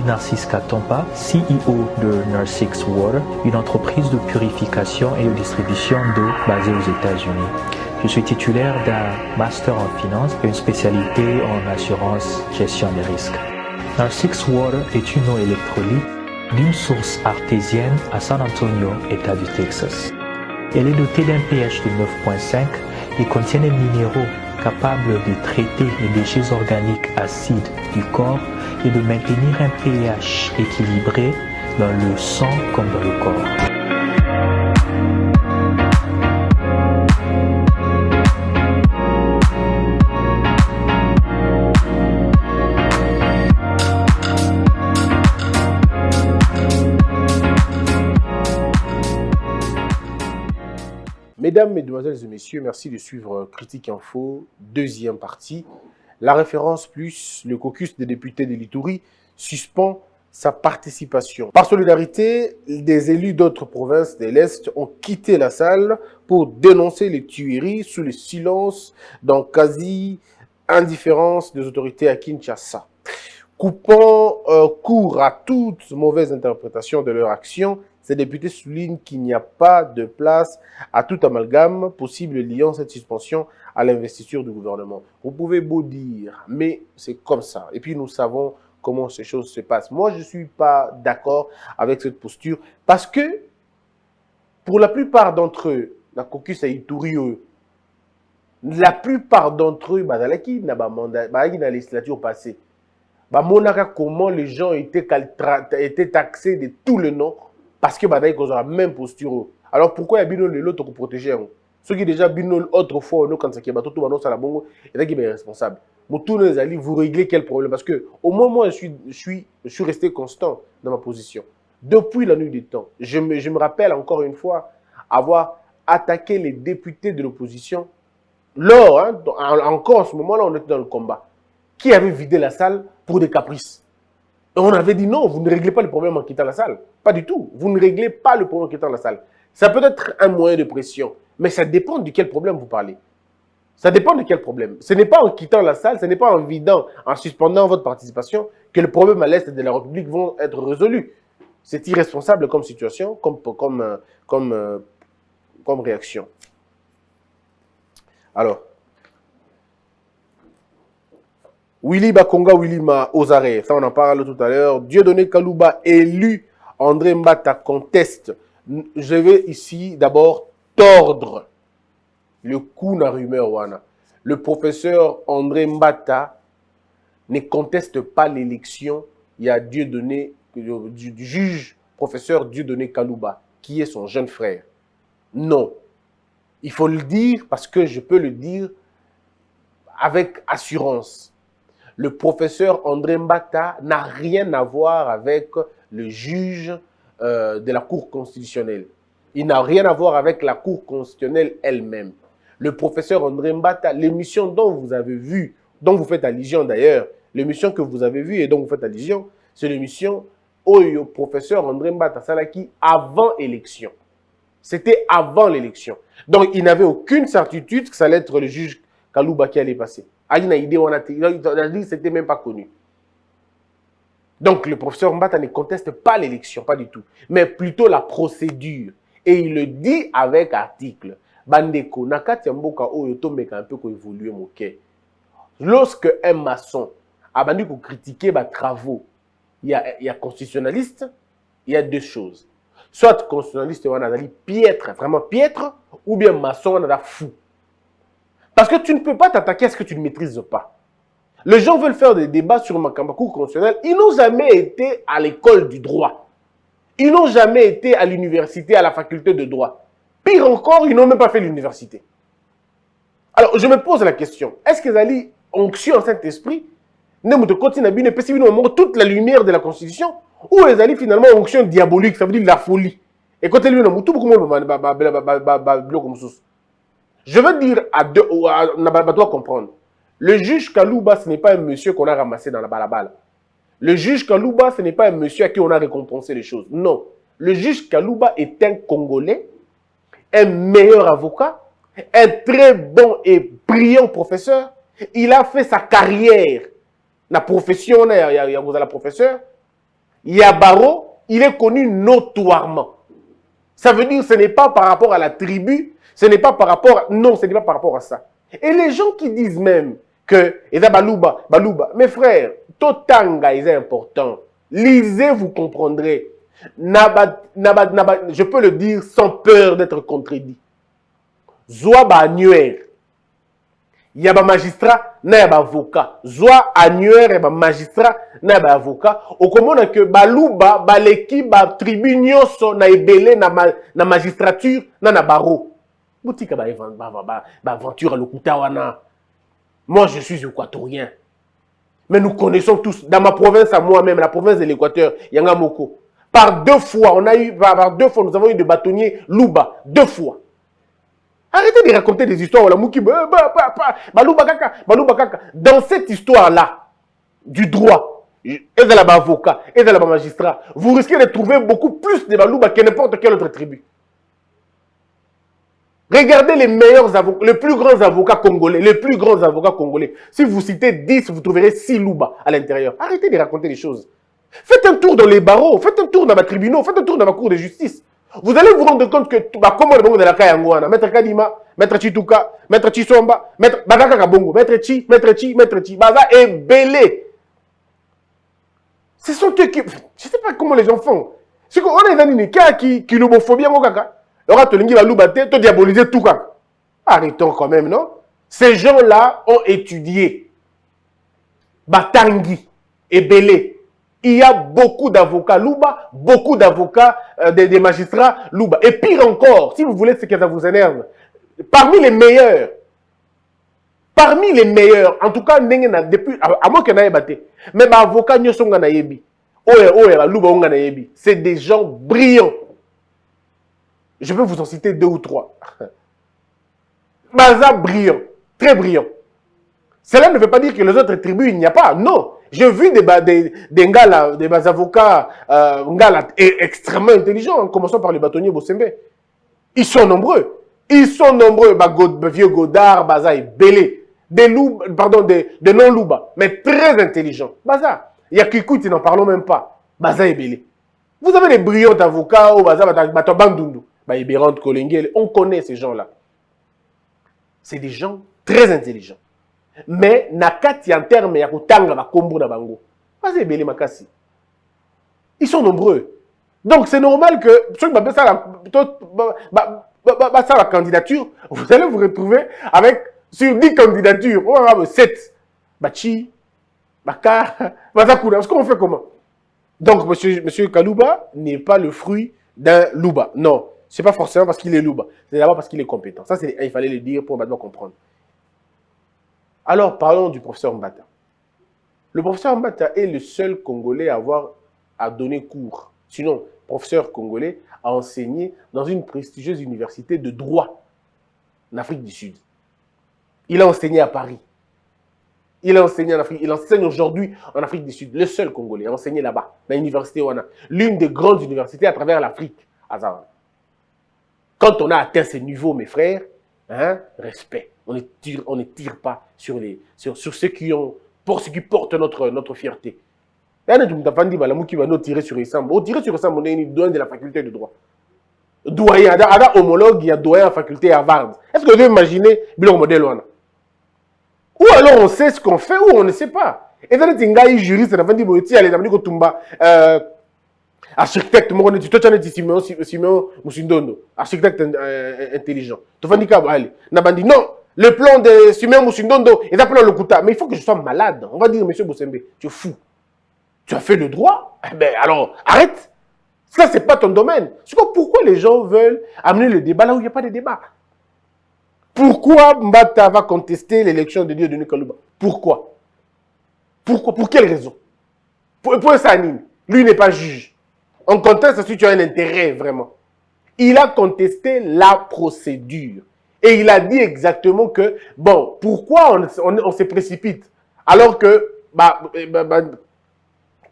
Narcisse Katompa, CEO de Narsix Water, une entreprise de purification et de distribution d'eau basée aux États-Unis. Je suis titulaire d'un master en finance et une spécialité en assurance gestion des risques. Narsix Water est une eau électrolyte d'une source artésienne à San Antonio, État du Texas. Elle est dotée d'un pH de 9.5 et contient des minéraux capables de traiter les déchets organiques acides du corps et de maintenir un pH équilibré dans le sang comme dans le corps. Mesdames, Mesdemoiselles et Messieurs, merci de suivre Critique Info, deuxième partie. La référence plus le caucus des députés de l'Ituri suspend sa participation. Par solidarité, des élus d'autres provinces de l'Est ont quitté la salle pour dénoncer les tueries sous le silence dans quasi-indifférence des autorités à Kinshasa. Coupant court à toute mauvaise interprétation de leur action, ces députés soulignent qu'il n'y a pas de place à tout amalgame possible liant cette suspension à l'investiture du gouvernement. Vous pouvez beau dire, mais c'est comme ça. Et puis nous savons comment ces choses se passent. Moi, je ne suis pas d'accord avec cette posture parce que pour la plupart d'entre eux, la caucus a Ituri, la plupart d'entre eux, dans la législature passée, comment les gens étaient taxés de tout le nom parce que ils ont la même posture. Alors pourquoi il y a l'autre pour protéger? Ceux qui déjà binol autrefois, quand ça qui est tout le monde, et qui est responsable. Vous réglez quel problème? Parce que au moment où je suis resté constant dans ma position. Depuis la nuit des temps, je me rappelle encore une fois avoir attaqué les députés de l'opposition. Lors, encore en ce moment-là, on était dans le combat. Qui avait vidé la salle pour des caprices. Et on avait dit non, vous ne réglez pas le problème en quittant la salle. Pas du tout. Vous ne réglez pas le problème en quittant la salle. Ça peut être un moyen de pression, mais ça dépend de quel problème vous parlez. Ça dépend de quel problème. Ce n'est pas en quittant la salle, ce n'est pas en vidant, en suspendant votre participation que le problème à l'Est de la République vont être résolus. C'est irresponsable comme situation, comme réaction. Alors, Willy Bakonga, Willy Ozare, ça on en parle tout à l'heure. Dieudonné Kalouba, élu, André Mbata conteste. Je vais ici d'abord tordre le coup na rumeur wana. Le professeur André Mbata ne conteste pas l'élection. Il y a Dieudonné, du juge professeur Dieudonné Kalouba, qui est son jeune frère. Non. Il faut le dire parce que je peux le dire avec assurance. Le professeur André Mbata n'a rien à voir avec le juge de la Cour constitutionnelle. Il n'a rien à voir avec la Cour constitutionnelle elle-même. Le professeur André Mbata, l'émission dont vous avez vu, dont vous faites allusion d'ailleurs, l'émission que vous avez vue et dont vous faites allusion, c'est l'émission Oyo, professeur André Mbata Salaki, avant élection. C'était avant l'élection. Donc, il n'avait aucune certitude que ça allait être le juge Kalouba qui allait passer. C'était même pas connu. Donc, le professeur Mbata ne conteste pas l'élection, pas du tout, mais plutôt la procédure. Et il le dit avec article. Bandeko, nakati mboka oyo tomeka un peu ko évoluer moké. Lorsque un maçon a bandu ko critiquer ba travaux, il y a constitutionnaliste, il y a deux choses. Soit constitutionnaliste on a piètre, vraiment piètre, ou bien maçon on a fou. Parce que tu ne peux pas t'attaquer à ce que tu ne maîtrises pas. Les gens veulent faire des débats sur ma cour constitutionnelle. Ils n'ont jamais été à l'école du droit. Ils n'ont jamais été à l'université, à la faculté de droit. Pire encore, ils n'ont même pas fait l'université. Alors, je me pose la question. Est-ce qu'ils allaient onction en Saint-Esprit, toute la lumière de la Constitution, ou ils allaient finalement onction diabolique, ça veut dire la folie. Et quand ils je veux dire à doit comprendre. Le juge Kalouba, ce n'est pas un monsieur qu'on a ramassé dans la balabala. Le juge Kalouba, ce n'est pas un monsieur à qui on a récompensé les choses. Non. Le juge Kalouba est un Congolais, un meilleur avocat, un très bon et brillant professeur. Il a fait sa carrière. La profession, il y a la professeur. Yabaro, il est connu notoirement. Ça veut dire que ce n'est pas par rapport à la tribu, ce n'est pas par rapport à... Non, ce n'est pas par rapport à ça. Et les gens qui disent même que Balouba, mes frères, Totanga est important. Lisez, vous comprendrez. Je peux le dire sans peur d'être contredit. Zoaba annuaire. Il y a un magistrat, il y a un avocat. Zoa annuaire, il y a un magistrat, il y a un avocat. Au commun que Balouba, l'équipe, la tribu, na ebele, na magistrature, na barreau. Boutique, aventure à l'Okutawana. Moi, je suis équatorien. Mais nous connaissons tous, dans ma province à moi-même, la province de l'Équateur, Yangamoko. Par 2 fois, nous avons eu des bâtonniers Louba. 2 fois. Arrêtez de raconter des histoires. Dans cette histoire-là, du droit, et de l'avocat, et de la magistrat, vous risquez de trouver beaucoup plus de Balouba que n'importe quelle autre tribu. Regardez les meilleurs avocats, les plus grands avocats congolais. Si vous citez 10, vous trouverez 6 Louba à l'intérieur. Arrêtez de raconter les choses. Faites un tour dans les barreaux, faites un tour dans ma tribunal, faites un tour dans ma cour de justice. Vous allez vous rendre compte que, comment le bongo de la Kayangouana, Maître Kadima, Maître Chituka, Maître Chisomba, Maître Badaka Kabongo, Maître Chi, Baza est belé. Ce sont eux qui, je ne sais pas comment les gens font. C'est qu'on a des gens qui l'homophobie, mon kaka. Alors, tu as diabolisé tout. Arrêtons quand même, non? Ces gens-là ont étudié. Batangi et Belé. Il y a beaucoup d'avocats Louba, beaucoup d'avocats, des magistrats Louba. Et pire encore, si vous voulez ce que ça vous énerve, parmi les meilleurs, en tout cas, depuis, à moins qu'il y ait battu, mais avocats c'est des gens brillants. Je peux vous en citer 2 ou 3. Baza brillant, très brillant. Cela ne veut pas dire que les autres tribus, il n'y a pas. Non. J'ai vu des avocats extrêmement intelligents, en commençant par les bâtonniers Bossembe. Ils sont nombreux. Vieux Godard, Baza et Belé. Des non-louba, mais très intelligents. Baza. Il y a Kikuti, n'en parlons même pas. Baza et Belé. Vous avez des brillants avocats, Baza, Bandundu. On connaît ces gens-là. C'est des gens très intelligents. Mais nakati en termes ya kutanga bakombo na bango. Vas-y belé makasi. Ils sont nombreux. Donc c'est normal que ceux qui la candidature, vous allez vous retrouver avec sur 10 candidatures, on va avoir 7. Bachi, Baka, Bazakura. Est-ce qu'on fait comment? Donc monsieur Kalouba n'est pas le fruit d'un Louba. Non. C'est pas forcément parce qu'il est Louba. C'est d'abord parce qu'il est compétent. Ça, il fallait le dire pour maintenant comprendre. Alors, parlons du professeur Mbata. Le professeur Mbata est le seul Congolais à donner cours. Sinon, le professeur congolais a enseigné dans une prestigieuse université de droit en Afrique du Sud. Il a enseigné à Paris. Il a enseigné en Afrique. Il enseigne aujourd'hui en Afrique du Sud. Le seul Congolais a enseigné là-bas, dans l'université Ouana. L'une des grandes universités à travers l'Afrique. Quand on a atteint ces niveaux, mes frères, hein, respect. On ne tire pas sur ceux qui portent notre fierté. On tirer sur Issam. On tirer sur Issam, on est doyen de la faculté de droit. Doyen, il y a homologue, il y a doyen à la faculté Harvard. Est-ce que vous pouvez imaginer le modèle ou alors on sait ce qu'on fait ou on ne sait pas. Et dans les juristes, on a dit architecte, Siméon Moussindondo, architecte intelligent. Tu vas dire non, le plan de Siméon Moussindondo est appelé le Kuta. Mais il faut que je sois malade. On va dire, monsieur Bossembe, tu es fou. Tu as fait le droit? Eh bien, alors, arrête. Ça, c'est pas ton domaine. Pourquoi les gens veulent amener le débat là où il n'y a pas de débat? Pourquoi Mbata va contester l'élection de Dieu de Kalouba? Pourquoi? Pour quelle raison? Pour ça, lui n'est pas juge. On conteste si tu as un intérêt, vraiment. Il a contesté la procédure. Et il a dit exactement que, bon, pourquoi on se précipite? Alors que,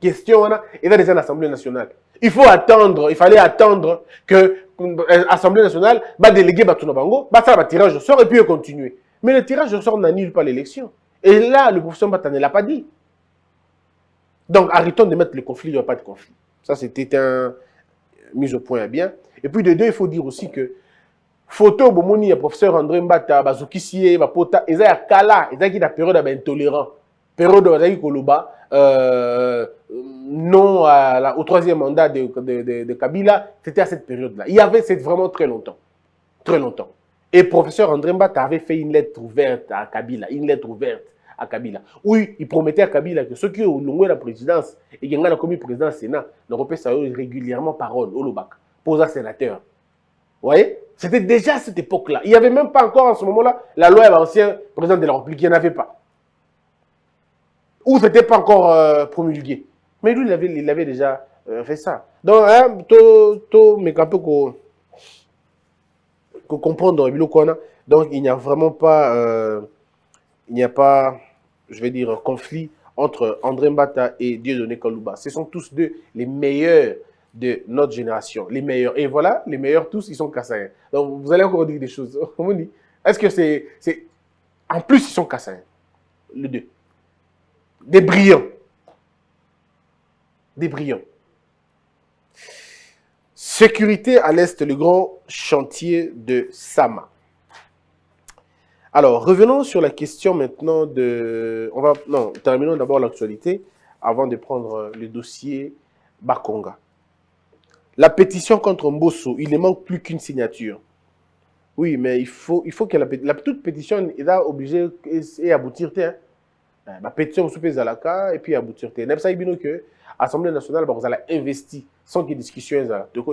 question, il y a déjà une Assemblée nationale. Il fallait attendre que l'Assemblée nationale va déléguer Batunabango, ça va tirage au sort et puis continuer. Mais le tirage au sort n'annule pas l'élection. Et là, le professeur Mbata ne l'a pas dit. Donc, arrêtons de mettre le conflit, il n'y a pas de conflit. Ça, c'était un mise au point à bien. Et puis, de deux, il faut dire aussi que photo, bomoni, le professeur André Mbata, Bazuki Siye, Bapota, ils ont kala, ils ont qui la période d'intolérance. Période de Koloba, non au troisième mandat de Kabila, c'était à cette période-là. Il y avait, c'est vraiment très longtemps. Très longtemps. Et le professeur André Mbata avait fait une lettre ouverte à Kabila, une lettre ouverte à Kabila. Oui, il promettait à Kabila que ceux qui ont longué la présidence et qui ont commis président du Sénat n'auraient pas régulièrement parole au Lobak, posant sénateur. Vous voyez? C'était déjà à cette époque-là. Il n'y avait même pas encore, en ce moment-là, la loi de l'ancien président de la République. Il n'y en avait pas. Ou ce n'était pas encore promulgué. Mais lui, il avait déjà fait ça. Donc, hein, mais un peu qu'on comprendre donc, il n'y a vraiment pas, il n'y a pas, je vais dire, conflit entre André Mbata et Dieudonné Kalouba. Ce sont tous deux les meilleurs de notre génération, les meilleurs. Et voilà, les meilleurs tous, ils sont kassaïens. Donc, vous allez encore dire des choses. Comment on dit? Est-ce que c'est... En plus, ils sont kassaïens, les deux. Des brillants. Des brillants. Sécurité à l'Est, le grand chantier de Sama. Alors, revenons sur la question maintenant de... terminons d'abord l'actualité avant de prendre le dossier Bakonga. La pétition contre Mbosso, il ne manque plus qu'une signature. Oui, mais il faut que la toute pétition est obligée et aboutir. La pétition sous Zalaka et puis aboutir. N'est-ce pas que l'Assemblée nationale va investir sans qu'il y ait discussion.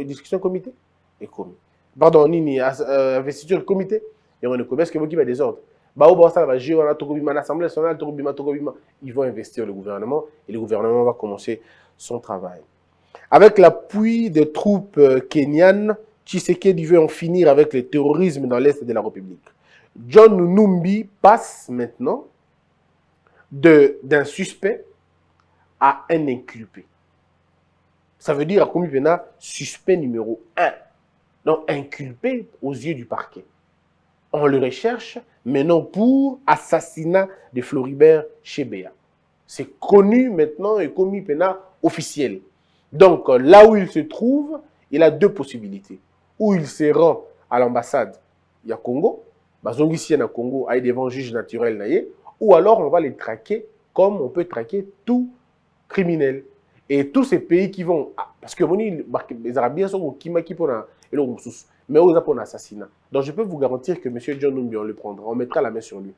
Discussion comité et comité. Pardon, investiture comité. Il y a un commerce qui va des ordres. L'Assemblée nationale, ils vont investir le gouvernement et le gouvernement va commencer son travail. Avec l'appui des troupes kenyanes, Tshisekedi veut en finir avec le terrorisme dans l'Est de la République. John Numbi passe maintenant d'un suspect à un inculpé. Ça veut dire à commis pénal, suspect numéro 1. Donc inculpé aux yeux du parquet. On le recherche, mais non pour assassinat de Floribert Chebeya. C'est connu maintenant et commis pénal officiel. Donc là où il se trouve, il a deux possibilités. Ou il se rend à l'ambassade, il y a Congo, ici à Congo, avec devant juge naturel, ou alors on va les traquer comme on peut traquer tout criminel. Et tous ces pays qui vont, parce que les Arabiens sont au Kimaki pour mais aux pour l'assassinat. Donc je peux vous garantir que M. John Numbi, on le prendra, on mettra la main sur lui.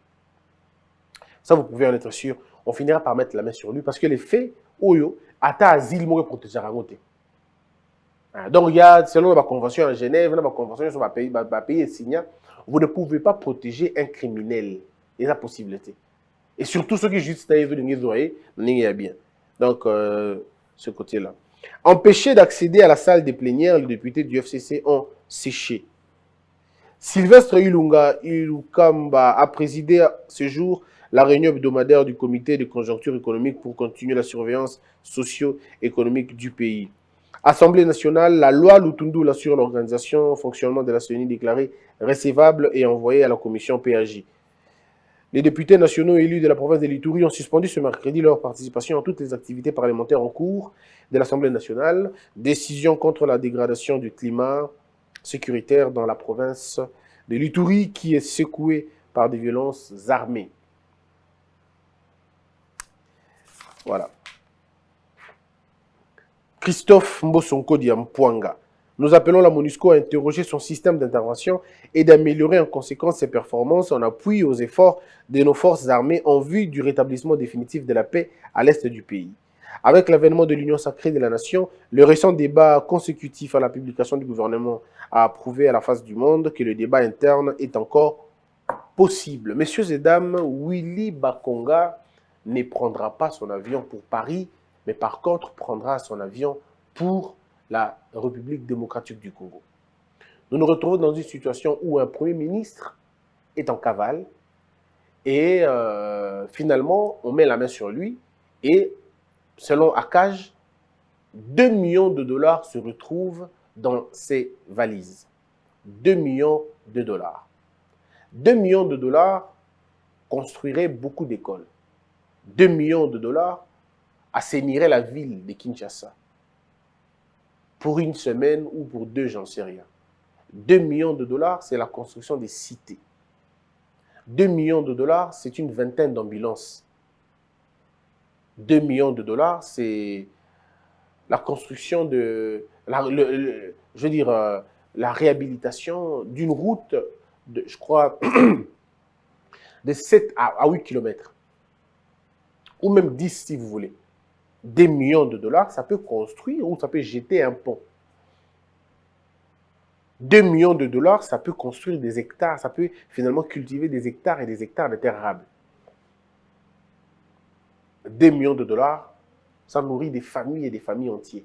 Ça, vous pouvez en être sûr. On finira par mettre la main sur lui parce que les faits, Oyo, ata asile, moi, protéger à côté. Donc, il y a, selon la convention en Genève, la convention sur le pays signé, vous ne pouvez pas protéger un criminel. Il y a la possibilité. Et surtout ceux qui juste bien. Donc, ce côté-là. Empêchés d'accéder à la salle des plénières, les députés du FCC ont séché. Sylvestre Ilukamba a présidé ce jour la réunion hebdomadaire du comité de conjoncture économique pour continuer la surveillance socio-économique du pays. Assemblée nationale, la loi Lutundula sur l'organisation et fonctionnement de la CENI déclarée recevable et envoyée à la commission PAJ. Les députés nationaux élus de la province de l'Ituri ont suspendu ce mercredi leur participation à toutes les activités parlementaires en cours de l'Assemblée nationale. Décision contre la dégradation du climat sécuritaire dans la province de l'Ituri qui est secouée par des violences armées. Voilà. Christophe Mbosonko Diampouanga. Nous appelons la MONUSCO à interroger son système d'intervention et d'améliorer en conséquence ses performances en appui aux efforts de nos forces armées en vue du rétablissement définitif de la paix à l'est du pays. Avec l'avènement de l'Union sacrée de la nation, le récent débat consécutif à la publication du gouvernement a prouvé à la face du monde que le débat interne est encore possible. Messieurs et dames, Willy Bakonga ne prendra pas son avion pour Paris, mais par contre prendra son avion pour la République démocratique du Congo. Nous nous retrouvons dans une situation où un Premier ministre est en cavale et finalement on met la main sur lui et selon Akaj, 2 millions de dollars se retrouvent dans ses valises. 2 millions de dollars. 2 millions de dollars construiraient beaucoup d'écoles. 2 millions de dollars assainiraient la ville de Kinshasa. pour une semaine ou pour 2, j'en sais rien. 2 millions de dollars, c'est la construction des cités. 2 millions de dollars, c'est une vingtaine d'ambulances. 2 millions de dollars, c'est la construction de, je veux dire, la réhabilitation d'une route, de, je crois, de 7 à 8 kilomètres. Ou même 10 si vous voulez. Des millions de dollars, ça peut construire ou ça peut jeter un pont. 2 millions de dollars, ça peut construire des hectares, ça peut finalement cultiver des hectares et des hectares de terres arables. 2 millions de dollars, ça nourrit des familles et des familles entières.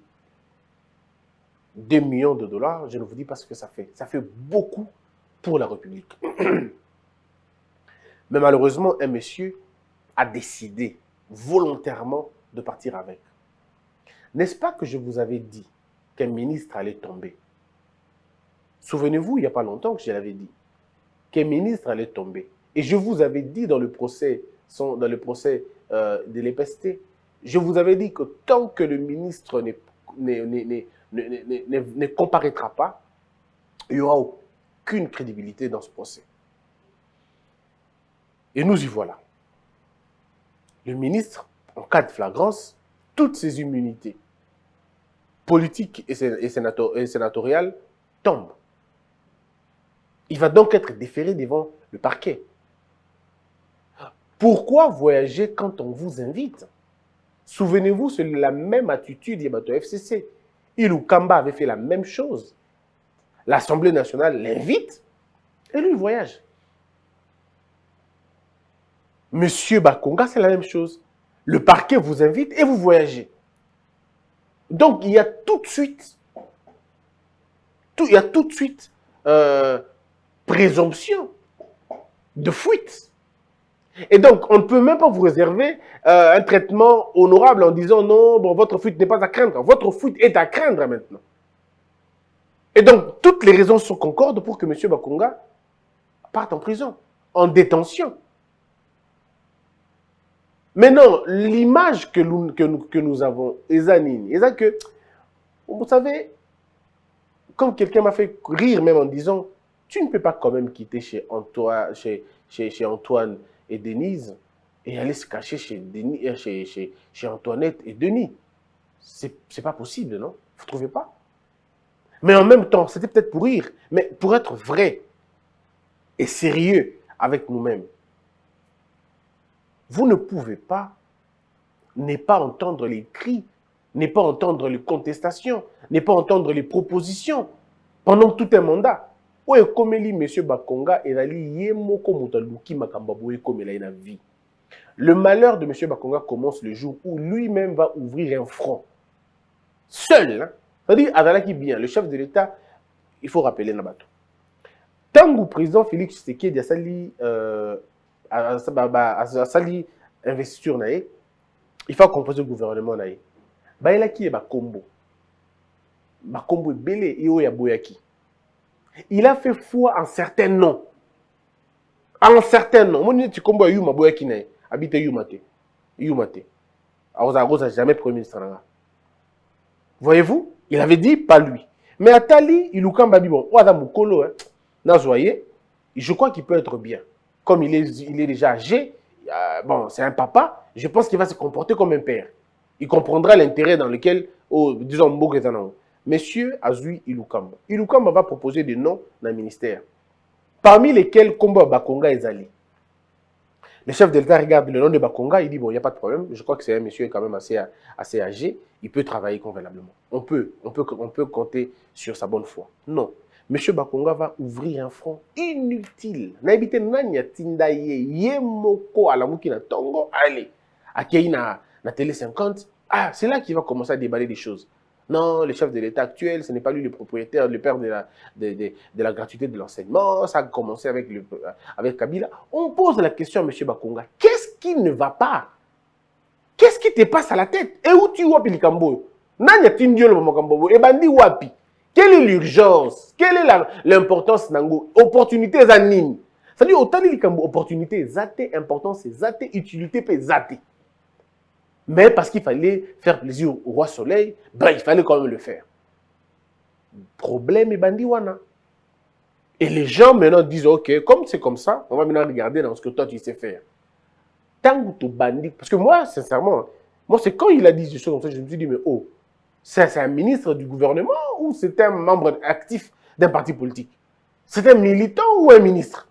2 millions de dollars, je ne vous dis pas ce que ça fait. Ça fait beaucoup pour la République. Mais malheureusement, un monsieur a décidé volontairement de partir avec. N'est-ce pas que je vous avais dit qu'un ministre allait tomber? Souvenez-vous, il n'y a pas longtemps que je l'avais dit, qu'un ministre allait tomber. Et je vous avais dit dans le procès, de l'EPST, je vous avais dit que tant que le ministre ne comparaîtra pas, il n'y aura aucune crédibilité dans ce procès. Et nous y voilà. Le ministre, en cas de flagrance, toutes ses immunités politiques et sénatoriales tombent. Il va donc être déféré devant le parquet. Pourquoi voyager quand on vous invite? Souvenez-vous, c'est la même attitude du FCC. Ilou Kamba avait fait la même chose. L'Assemblée nationale l'invite et lui, il voyage. Monsieur Bakonga, c'est la même chose. Le parquet vous invite et vous voyagez. Donc, il y a tout de suite, présomption de fuite. Et donc, on ne peut même pas vous réserver un traitement honorable en disant non, bon, votre fuite n'est pas à craindre. Votre fuite est à craindre maintenant. Et donc, toutes les raisons sont concordes pour que M. Bakonga parte en prison, en détention. Maintenant, l'image que nous avons, c'est que, vous savez, comme quelqu'un m'a fait rire même en disant, tu ne peux pas quand même quitter chez Antoine et Denise et aller se cacher chez Antoinette et Denis. C'est pas possible, non? Vous ne trouvez pas? Mais en même temps, c'était peut-être pour rire, mais pour être vrai et sérieux avec nous-mêmes. Vous ne pouvez pas ne pas entendre les cris, ne pas entendre les contestations, ne pas entendre les propositions pendant tout un mandat. Oye komeli M. Bakonga ezali ye moko moto aluki makambo boye komela na vie. Le malheur de M. Bakonga commence le jour où lui-même va ouvrir un front. Seul, hein? C'est-à-dire, Azalaki bien, le chef de l'État, il faut rappeler Nabato. Tant que le président Félix Tshisekedi a sali investiture nae, il faut composer le gouvernement nae. Baelaki e bakombo. Bakombo ebele e oya boyaki. Il a fait foi en certains noms. En certains noms. Moi, je kombo a yuma boyaki nae. Habite yumate. Yumate. Arosa jamais premier ministre. Voyez-vous? Il avait dit pas lui. Mais Atali, il oukamba bi bon. Ouada mukolo, hein. Nazoye, je crois qu'il peut être bien. Comme il est déjà âgé, bon, c'est un papa, je pense qu'il va se comporter comme un père. Il comprendra l'intérêt dans lequel, disons, Mbogezanao. Monsieur Azui Ilukamba. Ilukamba va proposer des noms dans le ministère. Parmi lesquels Kombo Bakonga est allé. Le chef de l'État regarde le nom de Bakonga, il dit, bon, il n'y a pas de problème, je crois que c'est un monsieur quand même assez âgé, il peut travailler convenablement. On peut compter sur sa bonne foi. Non. Monsieur Bakonga va ouvrir un front inutile. Naibite nanya tindaye yemoko alamuki na tongo, allez. Akei na télé 50, ah, c'est là qu'il va commencer à déballer des choses. Non, le chef de l'État actuel, ce n'est pas lui le propriétaire, le père de la gratuité de l'enseignement. Ça a commencé avec Kabila. On pose la question à M. Bakonga. Qu'est-ce qui ne va pas? Qu'est-ce qui te passe à la tête? Et où tu wapi likambo? Nanya tindio le makambo? Et bandi wapi? Quelle est l'urgence? Quelle est l'importance nango? Opportunité zanine. C'est-à-dire, autant de likambo, opportunité zate, importance zate, utilité pe zate. Mais parce qu'il fallait faire plaisir au roi soleil, ben, il fallait quand même le faire. problème et bandiwana. Et les gens maintenant disent, ok, comme c'est comme ça, on va maintenant regarder dans ce que toi tu sais faire. Tant que tu bandit, parce que moi, sincèrement, moi c'est quand il a dit des choses comme ça, je me suis dit, mais oh, c'est un ministre du gouvernement ou c'est un membre actif d'un parti politique? C'est un militant ou un ministre?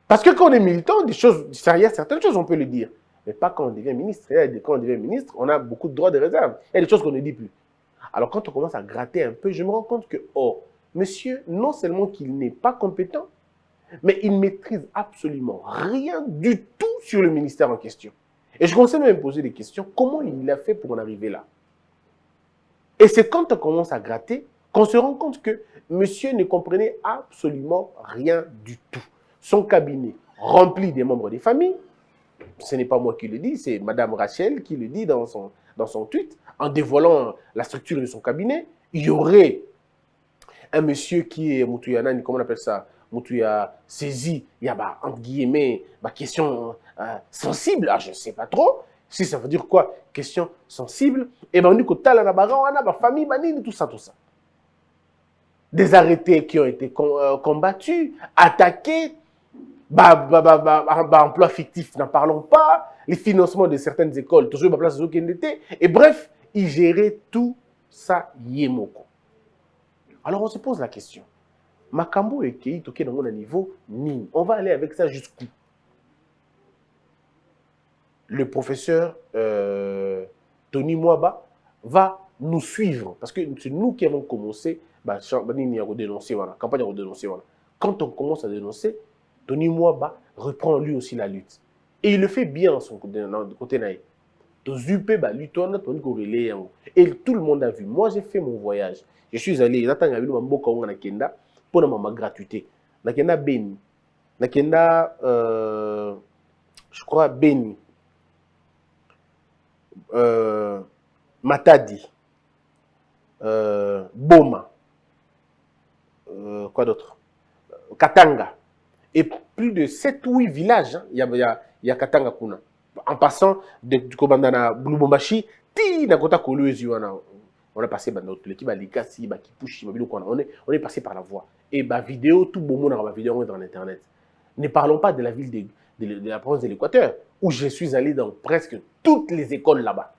Parce que quand on est militant, il y a certaines choses on peut le dire, mais pas quand on devient ministre. Quand on devient ministre, on a beaucoup de droits de réserve. Il y a des choses qu'on ne dit plus. Alors quand on commence à gratter un peu, je me rends compte que, oh, monsieur, non seulement qu'il n'est pas compétent, mais il ne maîtrise absolument rien du tout sur le ministère en question. Et je commençais même à me poser des questions, comment il a fait pour en arriver là? Et c'est quand on commence à gratter qu'on se rend compte que monsieur ne comprenait absolument rien du tout. Son cabinet rempli des membres des familles, ce n'est pas moi qui le dis, c'est Madame Rachel qui le dit dans son tweet, en dévoilant la structure de son cabinet. Il y aurait un monsieur qui est Moutouya, comment on appelle ça? Moutouya saisi, il y a entre guillemets question sensible, je ne sais pas trop. Si ça veut dire quoi? Question sensible. Et on dit que t'as la famille, tout ça, tout ça. Des arrêtés qui ont été combattus, attaqués, emploi fictif, n'en parlons pas, les financements de certaines écoles, toujours place et bref, ils géraient tout ça yémoko. Alors on se pose la question. Makambo et Kei toqué dans mon niveau, ni. On va aller avec ça jusqu'où? Le professeur Tony Mwaba va nous suivre, parce que c'est nous qui avons commencé la campagne de dénoncer. Quand on commence à dénoncer, Tony Mwaba reprend lui aussi la lutte. Et il le fait bien de son côté. Et tout le monde a vu. Moi, j'ai fait mon voyage. Je suis allé, pour ma gratuité. Nakenda Beni. Nakenda, je crois, Beni. Matadi. Boma. Quoi d'autre? Katanga. Et plus de 7 ou 8 villages, il y a Katanga Kuna. En passant du Kobandana Blubombashi, on a passé l'équipe on est passé par la voie. Et vidéo, tout le monde a vidéo dans Internet. Ne parlons pas de la ville de la province de l'Équateur, où je suis allé dans presque toutes les écoles là-bas.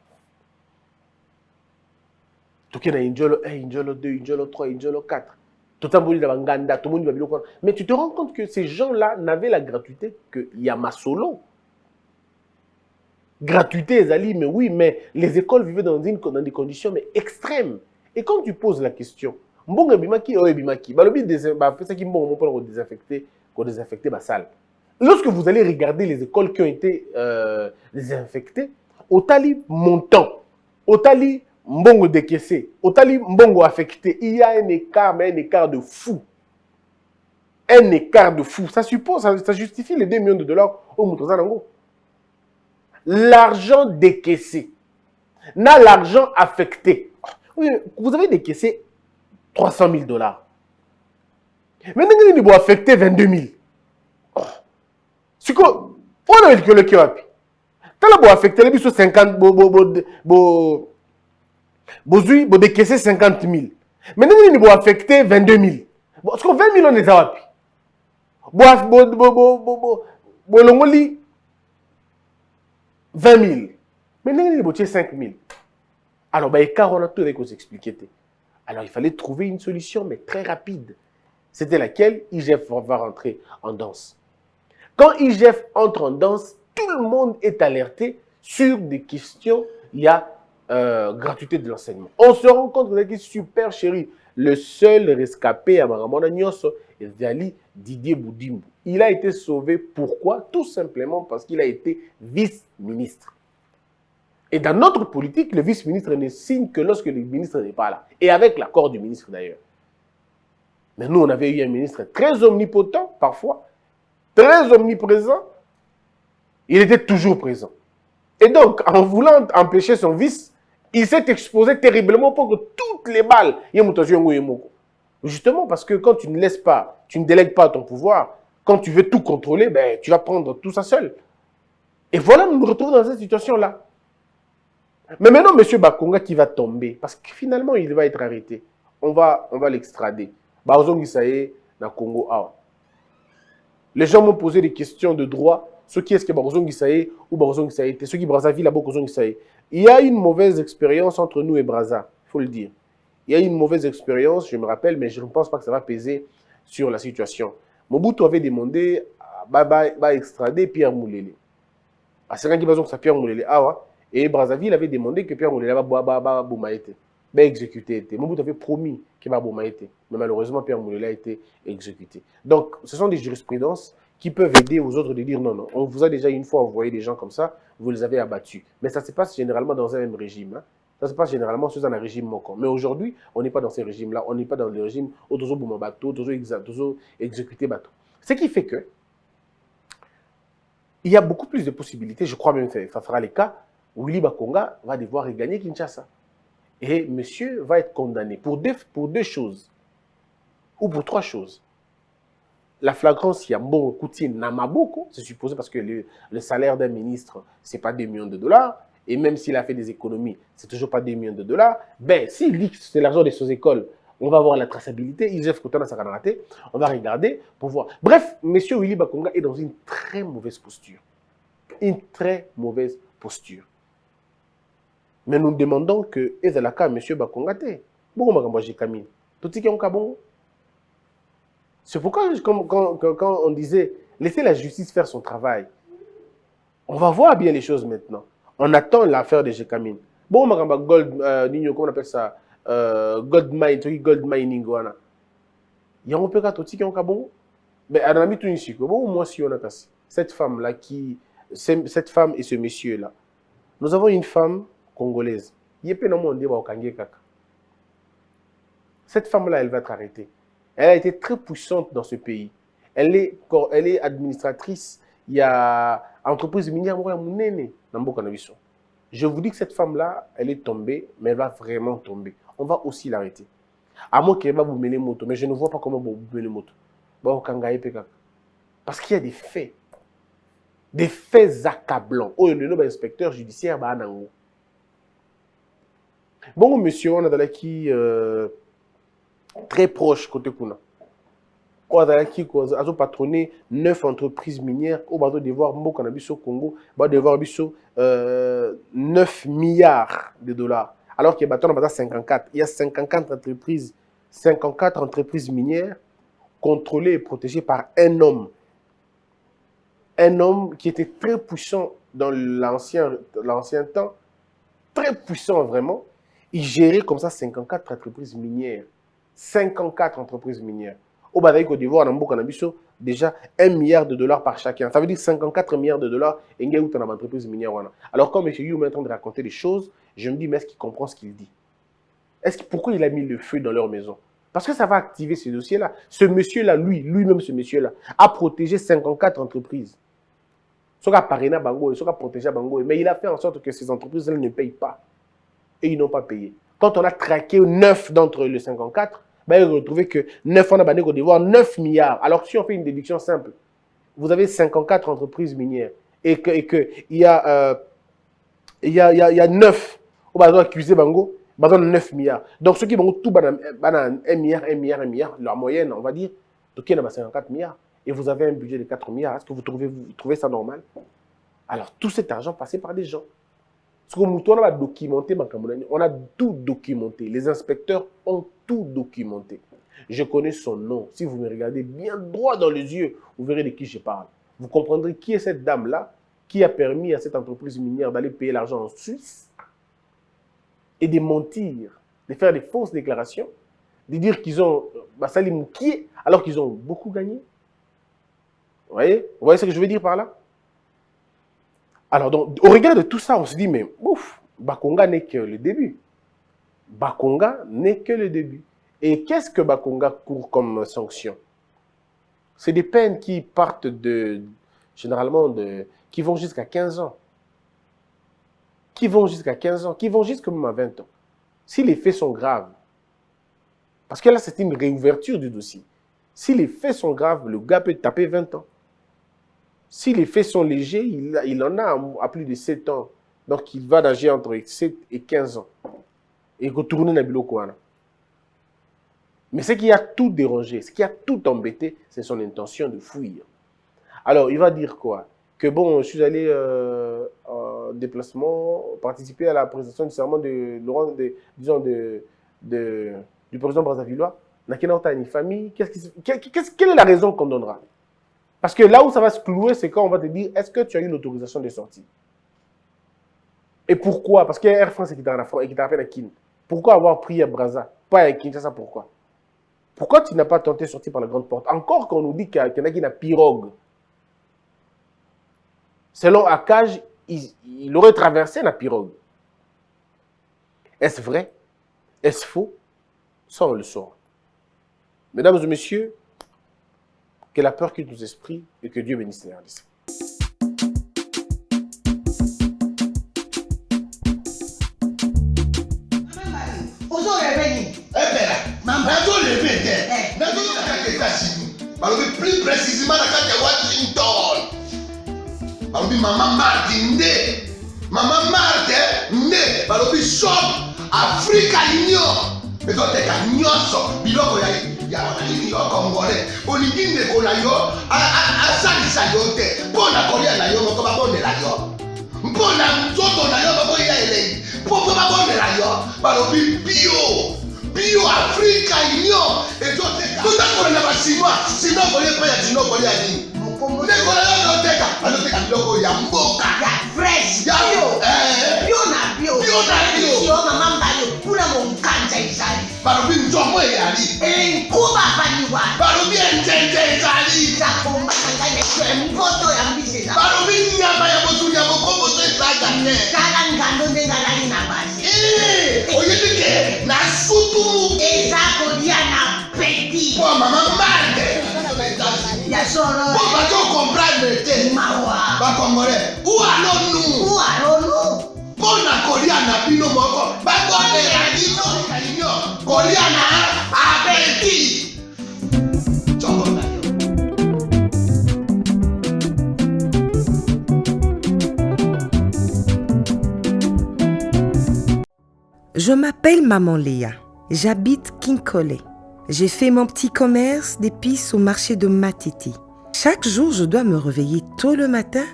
Tout le monde a Injolo 1, Injolo 2, Injolo 3, Injolo 4. Mais tu te rends compte que ces gens-là n'avaient la gratuité que Yamasolo. Gratuité, Zali, mais oui, mais les écoles vivaient dans des conditions mais extrêmes. Et quand tu poses la question, Mbonga bimaki ou bimaki, désinfecter ma salle. Lorsque vous allez regarder les écoles qui ont été désinfectées, au tali montant, au tali mbongo décaissé, au tali mbongo affecté, il y a un écart, mais un écart de fou. Un écart de fou. Ça suppose, ça justifie les 2 millions de dollars au Moutozanango. L'argent décaissé, n'a l'argent affecté. Oui, vous avez décaissé 300 000 dollars. Maintenant, il faut affecter 22 000. C'est quoi? On a dit que le qui a tu as affecté les 50 bo décaissé 50 000. Maintenant, il faut affecter 22 000. Parce que 20 000 on les a appris. 20 000. Maintenant, il faut 5 000. Alors, écart, on a tout avec vous expliquer. Alors, il fallait trouver une solution, mais très rapide. C'était laquelle? IGF va rentrer en danse. Quand IGF entre en danse, tout le monde est alerté sur des questions. Il y a gratuité de l'enseignement. On se rend compte que c'est super chéri. Le seul rescapé à Maramona Nyoso est Zali Didier Boudimbo. Il a été sauvé. Pourquoi? Tout simplement parce qu'il a été vice-ministre. Et dans notre politique, le vice-ministre ne signe que lorsque le ministre n'est pas là. Et avec l'accord du ministre d'ailleurs. Mais nous, on avait eu un ministre très omnipotent, parfois, très omniprésent. Il était toujours présent. Et donc, en voulant empêcher son vice, il s'est exposé terriblement pour que toutes les balles... Justement parce que quand tu ne laisses pas, tu ne délègues pas ton pouvoir, quand tu veux tout contrôler, tu vas prendre tout ça seul. Et voilà, nous nous retrouvons dans cette situation-là. Mais maintenant, M. Bakonga qui va tomber, parce que finalement, il va être arrêté. on va l'extrader. Barzongi Saye, na Congo. Ah. Les gens m'ont posé des questions de droit. Ceux qui est-ce que Barzongi Saye ou Barzongi Saye, ceux qui Brazzaville là-bas, Barzongi Saye. Il y a une mauvaise expérience entre nous et Brazza, il faut le dire. Il y a une mauvaise expérience, je me rappelle, mais je ne pense pas que ça va peser sur la situation. Mobutu avait demandé à extrader Pierre Moulele. À ce moment où Pierre Moulele et Brazzaville avait demandé que Pierre Moulele va exécuté. Mobutu avait promis qu'il va exécuter. Mais malheureusement, Pierre Moulele a été exécuté. Donc, ce sont des jurisprudences qui peuvent aider aux autres de dire non, non, on vous a déjà une fois envoyé des gens comme ça, vous les avez abattus. Mais ça se passe généralement dans un même régime. Hein. Ça se passe généralement dans un régime moko. Mais aujourd'hui, on n'est pas dans ces régimes-là. On n'est pas dans le régime Otozo Boumabato, Otozo exécuté bateau. Ce qui fait que il y a beaucoup plus de possibilités, je crois même que ça sera le cas, Willy Bakonga va devoir regagner Kinshasa. Et monsieur va être condamné pour deux choses, ou pour trois choses. La flagrance, il y a bon Koutine Namaboko, c'est supposé parce que le salaire d'un ministre, ce n'est pas 2 millions de dollars, et même s'il a fait des économies, c'est toujours pas 2 millions de dollars. Ben, s'il dit que c'est l'argent de ces écoles, on va voir la traçabilité. Isef Kotana Sakanarate, on va regarder pour voir. Bref, monsieur Willy Bakonga est dans une très mauvaise posture. Une très mauvaise posture. Mais nous demandons que Ezalaka, monsieur Bakonga, c'est pourquoi, quand on disait, laissez la justice faire son travail, on va voir bien les choses maintenant. On attend l'affaire de Jekamine. Bon, gold, comment on appelle ça, gold mining, il y a un peu de temps bon, mais à la limite, moi, si on a cette femme-là, cette femme et ce monsieur-là, nous avons une femme congolaise. Cette femme-là, elle va être arrêtée. Elle a été très puissante dans ce pays. Elle est administratrice. Il y a entreprise minière. Je vous dis que cette femme-là, elle est tombée, mais elle va vraiment tomber. On va aussi l'arrêter. À moins qu'elle va vous mener moto, mais je ne vois pas comment vous mener moto. Parce qu'il y a des faits. Des faits accablants. Oh, le nouvel inspecteur judiciaire, bon, monsieur, on a dans qui très proche côté Kuna. On a qui a patronné 9 entreprises minières. On va devoir au Congo, on va devoir 9 milliards de dollars. Alors qu'il y a 54. Il y a 54 entreprises minières contrôlées et protégées par un homme. Un homme qui était très puissant dans l'ancien temps, très puissant vraiment. Il gérait comme ça 54 entreprises minières. 54 entreprises minières. Au Badaï Côte d'Ivoire, on a déjà 1 milliard de dollars par chacun. Ça veut dire 54 milliards de dollars et il y a une entreprise minière. Alors, quand M. You est en train de raconter des choses, je me dis, mais est-ce qu'il comprend ce qu'il dit? Pourquoi il a mis le feu dans leur maison? Parce que ça va activer ce dossier-là. Ce monsieur-là, lui-même ce monsieur-là, a protégé 54 entreprises. Soit à Parina Bango, soit à protéger Bango. Mais il a fait en sorte que ces entreprises-là ne payent pas. Et ils n'ont pas payé. Quand on a traqué 9 d'entre les 54, ben, vous retrouvez que 9 en Abandé Côte d'Ivoire, 9 milliards. Alors si on fait une déduction simple, vous avez 54 entreprises minières et il y a 9 au bas accusé Bango, 9 milliards. Donc ceux qui vont tout 1 milliard, leur moyenne, on va dire, donc il y en a 54 milliards. Et vous avez un budget de 4 milliards. Est-ce que vous trouvez ça normal? Alors tout cet argent passé par des gens. Parce qu'on a documenté, on a tout documenté. Les inspecteurs ont tout documenté. Je connais son nom. Si vous me regardez bien droit dans les yeux, vous verrez de qui je parle. Vous comprendrez qui est cette dame-là qui a permis à cette entreprise minière d'aller payer l'argent en Suisse et de mentir, de faire des fausses déclarations, de dire qu'ils ont Bassali Moukié alors qu'ils ont beaucoup gagné. Vous voyez ce que je veux dire par là? Alors, donc, au regard de tout ça, on se dit, mais ouf, Bakonga n'est que le début. Bakonga n'est que le début. Et qu'est-ce que Bakonga court comme sanction? C'est des peines qui partent généralement, qui vont jusqu'à 15 ans. Qui vont jusqu'à 15 ans, qui vont jusqu'à même à 20 ans. Si les faits sont graves, parce que là, c'est une réouverture du dossier. Si les faits sont graves, le gars peut taper 20 ans. Si les faits sont légers, il en a à plus de 7 ans. Donc, il va nager entre 7 et 15 ans. Et retourner dans le Biloko. Mais ce qui a tout dérangé, ce qui a tout embêté, c'est son intention de fuir. Alors, il va dire quoi? Que bon, je suis allé en déplacement, participer à la présentation du serment de Laurent, du président Brazzavillois. N'a une famille. Quelle est la raison qu'on donnera? Parce que là où ça va se clouer, c'est quand on va te dire, est-ce que tu as eu l'autorisation de sortie? Et pourquoi? Parce qu'il y a Air France qui t'a rappelé à Kin. Pourquoi avoir pris à Brazza? Pas à Kinshasa, pourquoi? Pourquoi tu n'as pas tenté de sortir par la grande porte? Encore qu'on nous dit qu'il y en a qui n'a pirogue. Selon Akaj, il aurait traversé la pirogue. Est-ce vrai? Est-ce faux? Ça, on le saura. Mesdames et messieurs, que la peur quitte nos esprits et que Dieu bénisse les RDC. Plus précisément dans Washington. Maman Martin né. Maman Martin né. Balobi shop Africa Union. Mais donc t'es qu'à nyonso. Biloko ya wanani yo Congolais. Olingi ndeko na yo asalisa yo te. Mpona kolia na yo moko babondela yo. Mpona nzoto na yo baboya elei. Poko babondela yo. Balobi bio Africa Union. Et donc t'es qu'à. Tout d'accord na basinois. Sinon kolia pa ya sinon kolia nini. Ndeko na yo teka. Aloteka biloko ya mboka. Ya fresh. Ya bio na bio. Bio na bio. Yo mama mbalo kuna monkanja izali. Balobi nzomo yali. Nkuba baniwa. Balobi enjenje ezali. Zakomba ngane kwe mpoto ya mbiseza. Balobi nyama ya botu ya bokombo to esaga te. Kala ngando ndengalali na basi. Oyedike na sutu. Ezako dia na petit. Po mama mande. Ya soro. Po ba to comprendre te. Mawa. Ba Congolais. Où allons-nous? Pona kolia na bino moko. Ba bonne ya bino kalinyo. Kolia na abeti. Chongo. Je m'appelle Maman Léa. J'habite Kinkole. J'ai fait mon petit commerce d'épices au marché de Matiti. Chaque jour, je dois me réveiller tôt le matin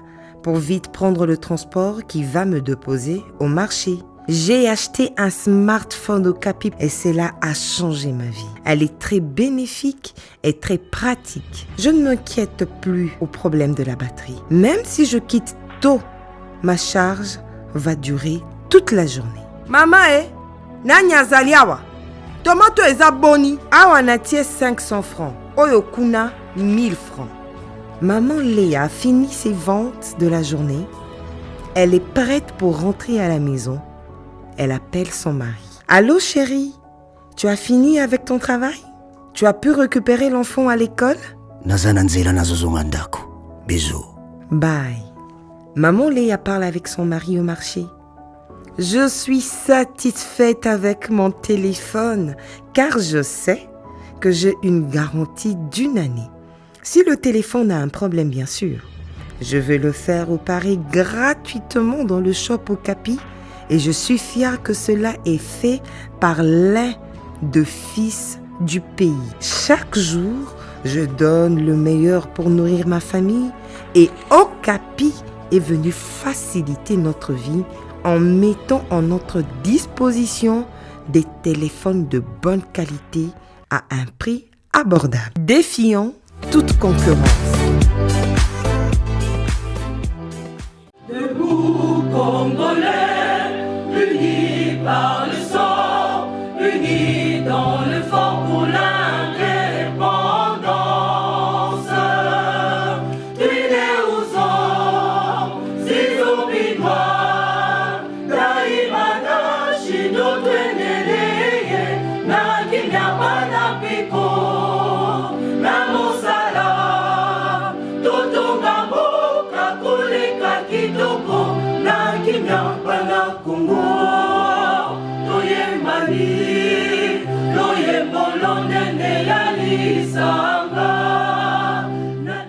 pour vite prendre le transport qui va me déposer au marché. J'ai acheté un smartphone au Capi et cela a changé ma vie. Elle est très bénéfique et très pratique. Je ne m'inquiète plus au problème de la batterie. Même si je quitte tôt, ma charge va durer toute la journée. Maman, nani azali awa? Tomato eza boni. Awa natie 500 francs. Oyo kuna 1000 francs. Maman Léa a fini ses ventes de la journée. Elle est prête pour rentrer à la maison. Elle appelle son mari. Allô chérie, tu as fini avec ton travail? Tu as pu récupérer l'enfant à l'école? Bisous. Bye. Maman Léa parle avec son mari au marché. Je suis satisfaite avec mon téléphone car je sais que j'ai une garantie d'1 année. Si le téléphone a un problème, bien sûr, je vais le faire réparer gratuitement dans le shop au Capi et je suis fière que cela est fait par l'un des fils du pays. Chaque jour, je donne le meilleur pour nourrir ma famille et Okapi est venu faciliter notre vie en mettant en notre disposition des téléphones de bonne qualité à un prix abordable, défiant toute concurrence. Debout Congolais, unis par le sang, unis dans le fort pour l'indépendance. Unis aux hommes, si obinois, daimana shido tweneleye, na kinyabana piko, na mosala, totonga mboka koleka kitoko, na kinyabana Congo, toyembani, toyembolonene ya lisa.